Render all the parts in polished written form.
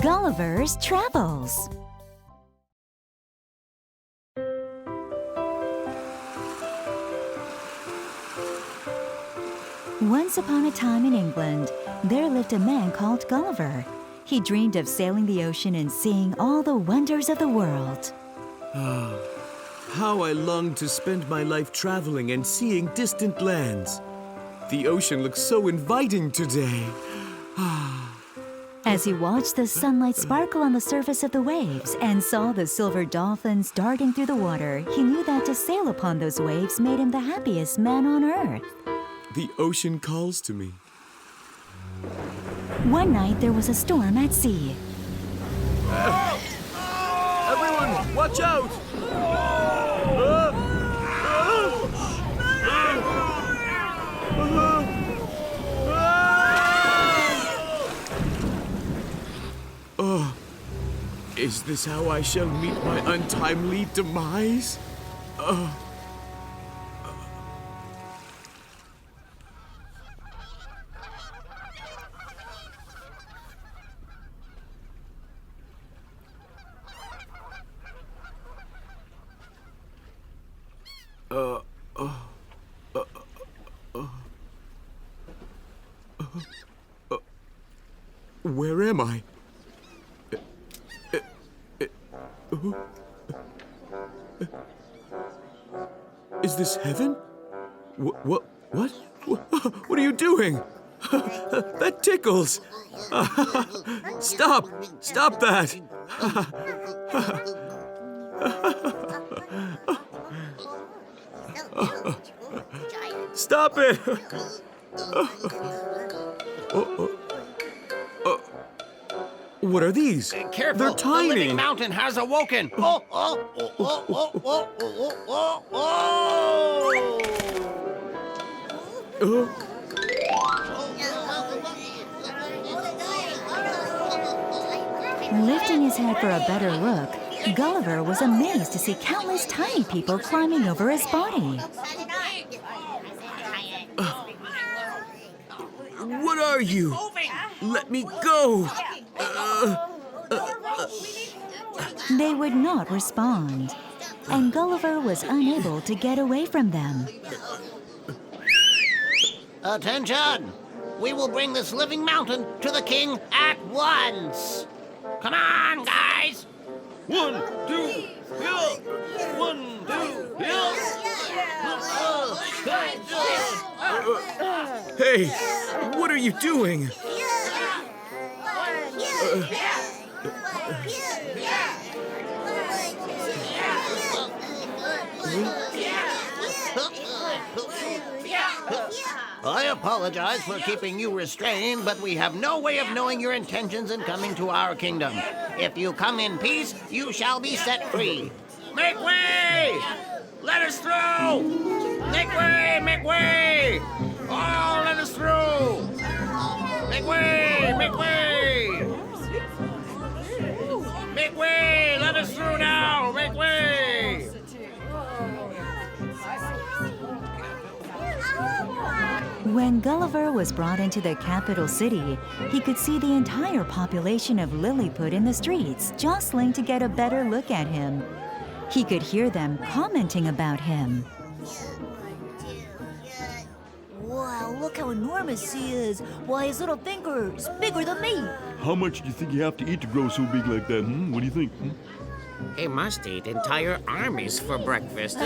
Gulliver's Travels. Once upon a time in England, there lived a man called Gulliver. He dreamed of sailing the ocean and seeing all the wonders of the world. How I longed to spend my life traveling and seeing distant lands. The ocean looks so inviting today. As he watched the sunlight sparkle on the surface of the waves and saw the silver dolphins darting through the water, he knew that to sail upon those waves made him the happiest man on earth. The ocean calls to me. One night, there was a storm at sea. Everyone, watch out! Is this how I shall meet my untimely demise? Where am I? Is this heaven? What? What are you doing? That tickles! Stop! Stop that! Stop it! What are these? Careful! They're tiny! The living mountain has awoken! Lifting his head for a better look, Gulliver was amazed to see countless tiny people climbing over his body. What are you? Let me go! They would not respond, and Gulliver was unable to get away from them. Attention! We will bring this living mountain to the king at once! Come on, guys! 1, 2, hill! 1, 2, hill! Hey, what are you doing? I apologize for keeping you restrained, but we have no way of knowing your intentions in coming to our kingdom. If you come in peace, you shall be set free. Make way! Let us through! Make way! Make way! Oh, let us through! Make way! Make way! Make way! Let us through now! Make way! When Gulliver was brought into the capital city, he could see the entire population of Lilliput in the streets, jostling to get a better look at him. He could hear them commenting about him. Wow, look how enormous he is. Why, his little finger is bigger than me. How much do you think you have to eat to grow so big like that, What do you think, He must eat entire armies for breakfast.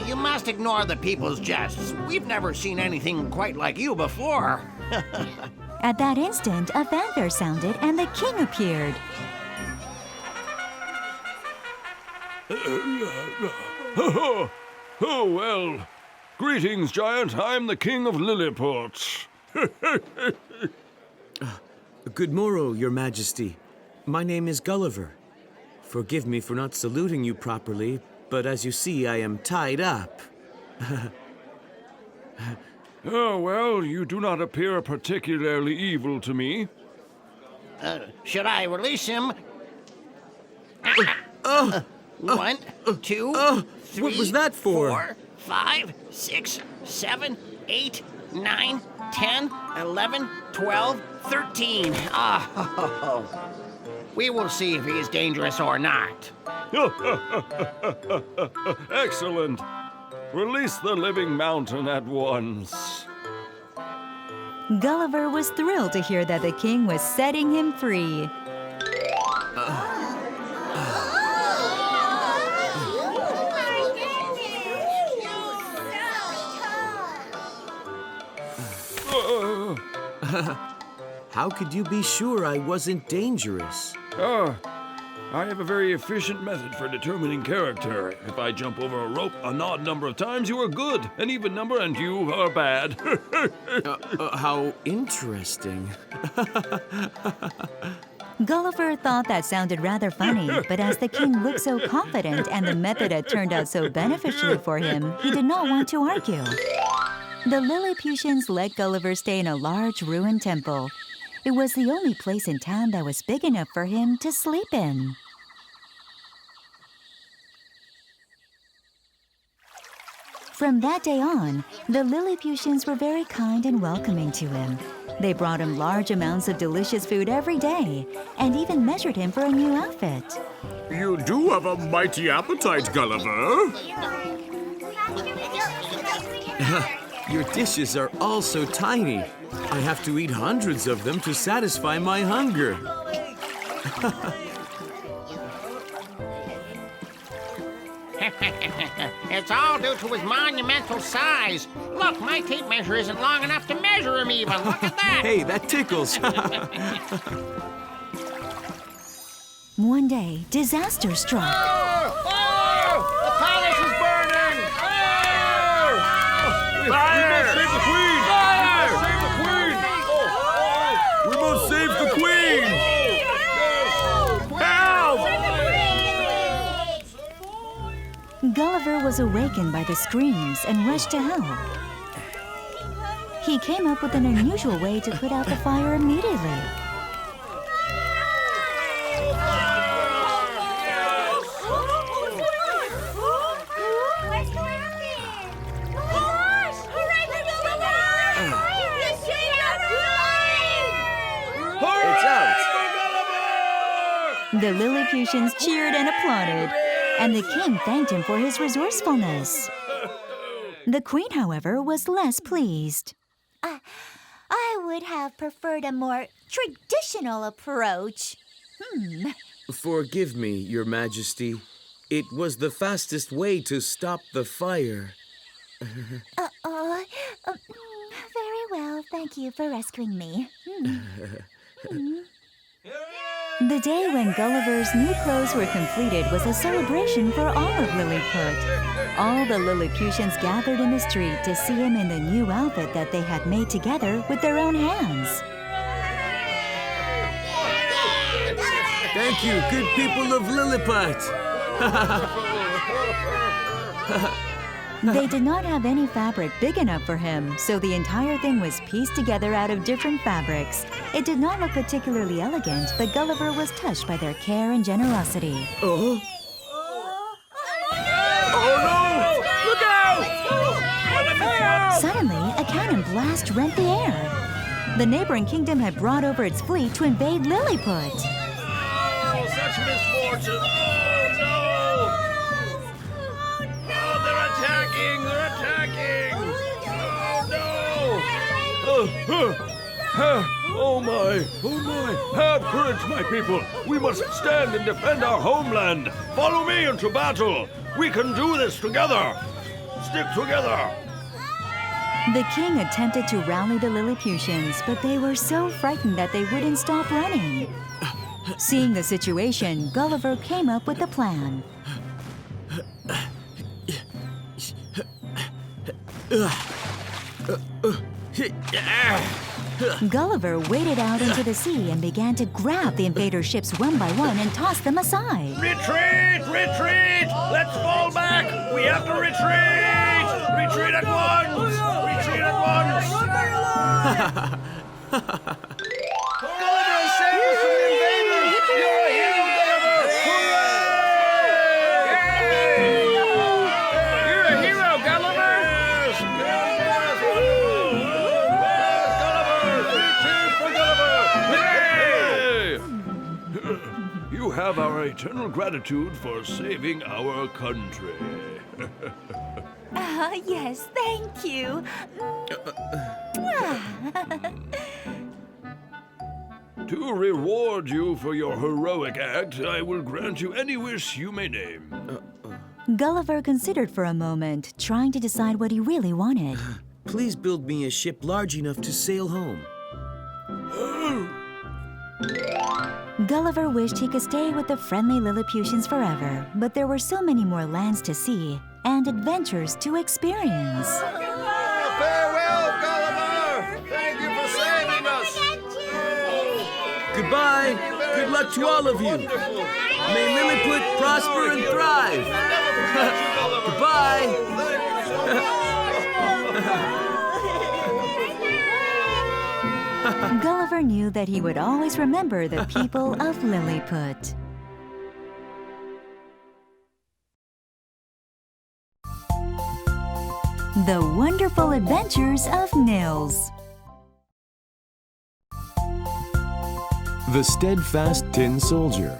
You must ignore the people's jests. We've never seen anything quite like you before. At that instant, a fanfare sounded and the king appeared. Oh, well. Greetings, giant. I'm the king of Lilliput. Good morrow, your majesty. My name is Gulliver. Forgive me for not saluting you properly, but as you see, I am tied up. Oh, well, you do not appear particularly evil to me. Should I release him? 1, 2, 3, What was that for? 4, 5, 6, 7, 8, 9, 10, 11, 12, 13. Oh, we will see if he is dangerous or not. Excellent. Release the living mountain at once. Gulliver was thrilled to hear that the king was setting him free. How could you be sure I wasn't dangerous? I have a very efficient method for determining character. If I jump over a rope an odd number of times, you are good. An even number, and you are bad. How interesting. Gulliver thought that sounded rather funny, but as the king looked so confident and the method had turned out so beneficially for him, he did not want to argue. The Lilliputians let Gulliver stay in a large ruined temple. It was the only place in town that was big enough for him to sleep in. From that day on, the Lilliputians were very kind and welcoming to him. They brought him large amounts of delicious food every day, and even measured him for a new outfit. You do have a mighty appetite, Gulliver. Your dishes are all so tiny. I have to eat hundreds of them to satisfy my hunger. It's all due to his monumental size. Look, my tape measure isn't long enough to measure him even. Look at that. Hey, that tickles. One day, disaster struck. The palace is burning! We must save the queen! We must save the queen! Help! Gulliver was awakened by the screams and rushed to help. He came up with an unusual way to put out the fire immediately. It's out. The Lilliputians cheered and applauded, and the king thanked him for his resourcefulness. The queen, however, was less pleased. I would have preferred a more traditional approach. Forgive me, Your Majesty. It was the fastest way to stop the fire. Very well, thank you for rescuing me. The day when Gulliver's new clothes were completed was a celebration for all of Lilliput. All the Lilliputians gathered in the street to see him in the new outfit that they had made together with their own hands. Thank you, good people of Lilliput. They did not have any fabric big enough for him, so the entire thing was pieced together out of different fabrics. It did not look particularly elegant, but Gulliver was touched by their care and generosity. Oh? Suddenly, a cannon blast rent the air. The neighboring kingdom had brought over its fleet to invade Lilliput. Oh, such misfortune! Oh, no! Oh, they're attacking! They're attacking! Oh my! Have courage, my people! We must stand and defend our homeland! Follow me into battle! We can do this together! Stick together! The king attempted to rally the Lilliputians, but they were so frightened that they wouldn't stop running. Seeing the situation, Gulliver came up with a plan. Gulliver waded out into the sea and began to grab the invader ships one by one and toss them aside. Retreat! Retreat! Let's fall back! We have to retreat! Retreat at once! Retreat at once! Gulliver has saved us from the invaders! You're a hero, Gulliver! Hooray! You're a hero, Gulliver! Yes! have our eternal gratitude for saving our country. Yes, thank you. To reward you for your heroic act, I will grant you any wish you may name. Gulliver considered for a moment, trying to decide what he really wanted. Please build me a ship large enough to sail home. Gulliver wished he could stay with the friendly Lilliputians forever, but there were so many more lands to see and adventures to experience. Farewell, Gulliver! Thank you for saving us! Goodbye. Good luck to all of you. May Lilliput prosper and thrive. Goodbye. Gulliver knew that he would always remember the people of Lilliput. The Wonderful Adventures of Nils. The Steadfast Tin Soldier.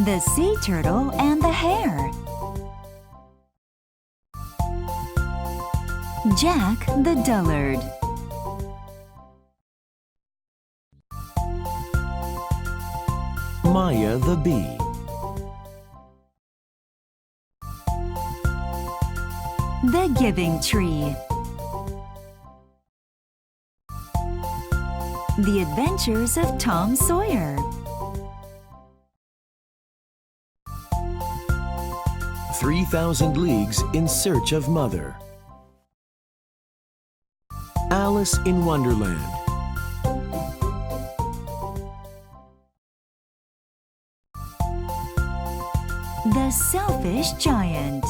The Sea Turtle and the Hare. Jack the Dullard. Maya the Bee. The Giving Tree. The Adventures of Tom Sawyer. 3,000 Leagues in Search of Mother. Alice in Wonderland. The Selfish Giant.